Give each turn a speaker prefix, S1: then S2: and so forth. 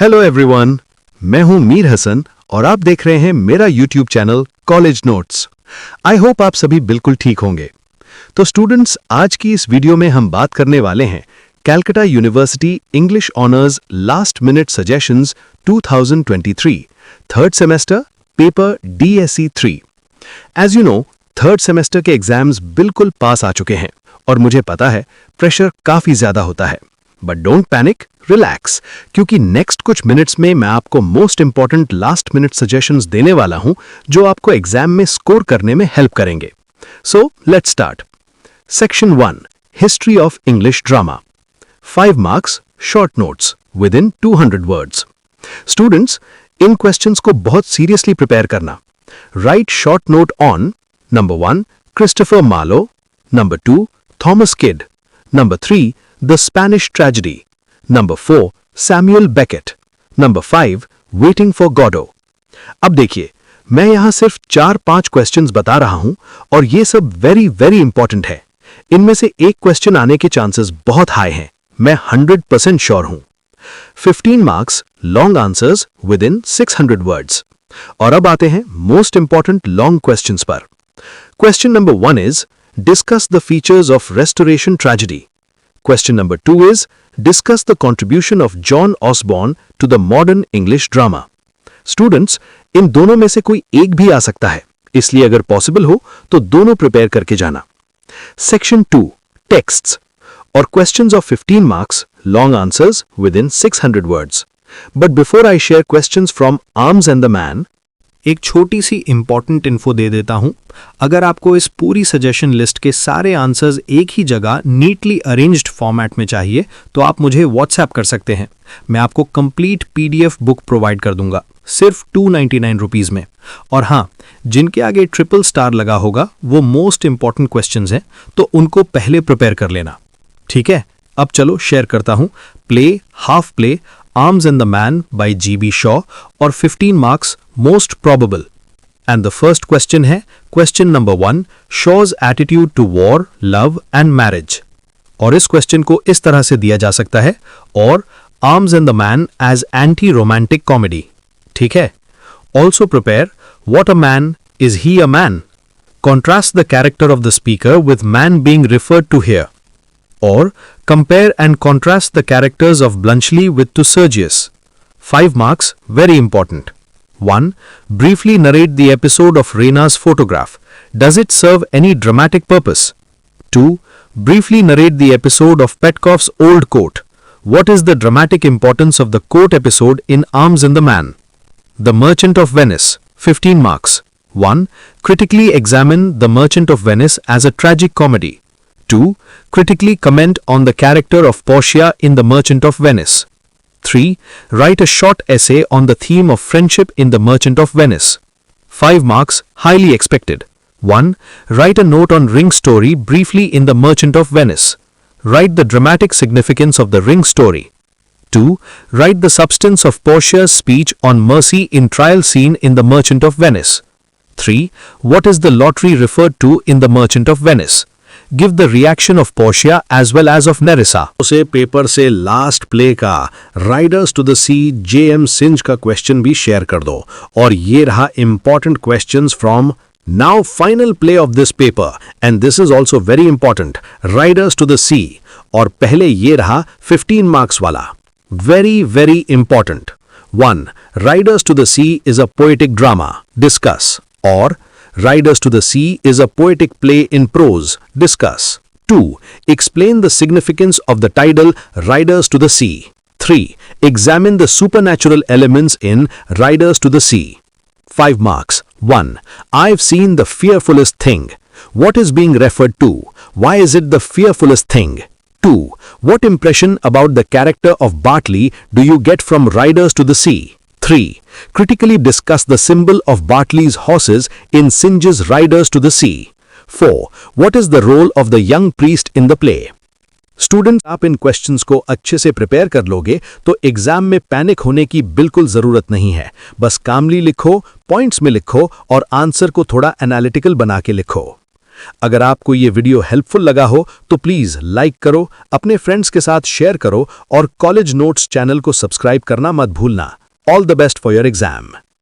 S1: Hello everyone, मैं हूं मीर हसन और आप देख रहे हैं मेरा YouTube channel college notes. I hope आप सभी बिल्कुल ठीक होंगे। तो स्टूडेंट्स, आज की इस वीडियो में हम बात करने वाले हैं Calcutta university English honours last minute suggestions 2023 third semester paper DSE 3। As you know, third semester के एग्जाम्स बिल्कुल पास आ चुके हैं और मुझे पता है प्रेशर काफी ज्यादा होता है, बट डोंट पैनिक, रिलैक्स, क्योंकि नेक्स्ट कुछ मिनट्स में मैं आपको most important last minute suggestions देने वाला हूं जो आपको एग्जाम में स्कोर करने में हेल्प करेंगे। So let's start. Section 1, history of English drama. 5 marks, short notes within 200 words. Students, इन क्वेश्चंस को बहुत सीरियसली प्रिपेयर करना। Write short note on number 1 Christopher Marlowe, number 2 Thomas Kyd, number 3 the Spanish tragedy, number 4 Samuel Beckett, number 5 waiting for Godot. अब देखिए, मैं यहां सिर्फ 4-5 questions बता रहा हूं और ये सब वेरी वेरी इंपॉर्टेंट है। इनमें से एक क्वेश्चन आने के चांसेस बहुत हाई हैं, मैं 100% श्योर हूं। 15 marks, long answers with in 600 words. और अब आते हैं मोस्ट इंपॉर्टेंट लॉन्ग क्वेश्चंस पर। Question number 1 is discuss the features of restoration tragedy. Question number 2 is discuss the contribution of John Osborne to the modern English drama. Students, इन दोनों में से कोई एक भी आ सकता है, इसलिए अगर पॉसिबल हो तो दोनों प्रिपेयर करके जाना। Section 2, texts और questions of 15 marks, long answers within 600 words. But before I share questions from Arms and the Man,
S2: एक छोटी सी इंपॉर्टेंट इन्फो दे देता हूं। अगर आपको इस पूरी सजेशन लिस्ट के सारे आंसर्स एक ही जगह नीटली अरेंज्ड फॉर्मेट में चाहिए तो आप मुझे व्हाट्सएप कर सकते हैं। मैं आपको कंप्लीट PDF बुक प्रोवाइड कर दूंगा, सिर्फ 299 रुपीज़ में। और हाँ, जिनके आगे ट्रिपल स्टार लगा होगा वो मोस्ट इंपॉर्टेंट क्वेश्चंस हैं, तो उनको पहले प्रिपेयर कर लेना, ठीक है। अब चलो शेयर करता हूं play, half play, Arms and the Man by G.B. Shaw और 15 marks most probable। And the first question है question number 1, Shaw's attitude to war, love and marriage। और इस क्वेश्चन को इस तरह से दिया जा सकता है, और Arms and the Man as anti-romantic comedy, ठीक है। Also prepare what a man is he a man? Contrast the character of the speaker with man being referred to here। Or compare and contrast the characters of Bluntschli with to Sergius। 5 marks, very important। 1. Briefly narrate the episode of Rena's photograph. Does it serve any dramatic purpose? 2. Briefly narrate the episode of Petkoff's old coat. What is the dramatic importance of the coat episode in Arms and the Man? The Merchant of Venice, 15 marks। 1. Critically examine The Merchant of Venice as a tragic comedy। 2. Critically comment on the character of Portia in The Merchant of Venice। 3. Write a short essay on the theme of friendship in The Merchant of Venice। 5 marks, highly expected। 1. Write a note on ring story briefly in The Merchant of Venice। Write the dramatic significance of the ring story। 2. Write the substance of Portia's speech on mercy in trial scene in The Merchant of Venice। 3. What is the lottery referred to in The Merchant of Venice? Give the reaction of Portia as well as of Nerissa।
S3: उसे paper से last play का riders to the sea JM Synge का question भी share कर दो। और ये रहा important questions from now final play of this paper, and this is also very important, riders to the sea. और पहले ये रहा 15 मार्क्स वाला, very very important. 1. Riders to the sea is a poetic drama, discuss. और Riders to the Sea is a poetic play in prose, discuss। 2. Explain the significance of the title Riders to the Sea। 3. Examine the supernatural elements in Riders to the Sea। 5 marks। 1. I've seen the fearfulest thing। What is being referred to? Why is it the fearfulest thing? 2. What impression about the character of Bartley do you get from Riders to the Sea? 3. Critically discuss the symbol of Bartley's horses in Synge's Riders to the Sea। 4. What is the role of the young priest in the play? Students, आप इन questions को अच्छे से prepare कर लोगे तो exam में panic होने की बिल्कुल जरूरत नहीं है। बस कामली लिखो, पॉइंट्स में लिखो और आंसर को थोड़ा एनालिटिकल बना के लिखो। अगर आपको ये वीडियो हेल्पफुल लगा हो तो प्लीज लाइक करो, अपने फ्रेंड्स के साथ शेयर करो और कॉलेज नोट्स चैनल को सब्सक्राइब करना मत भूलना। All the best for your exam.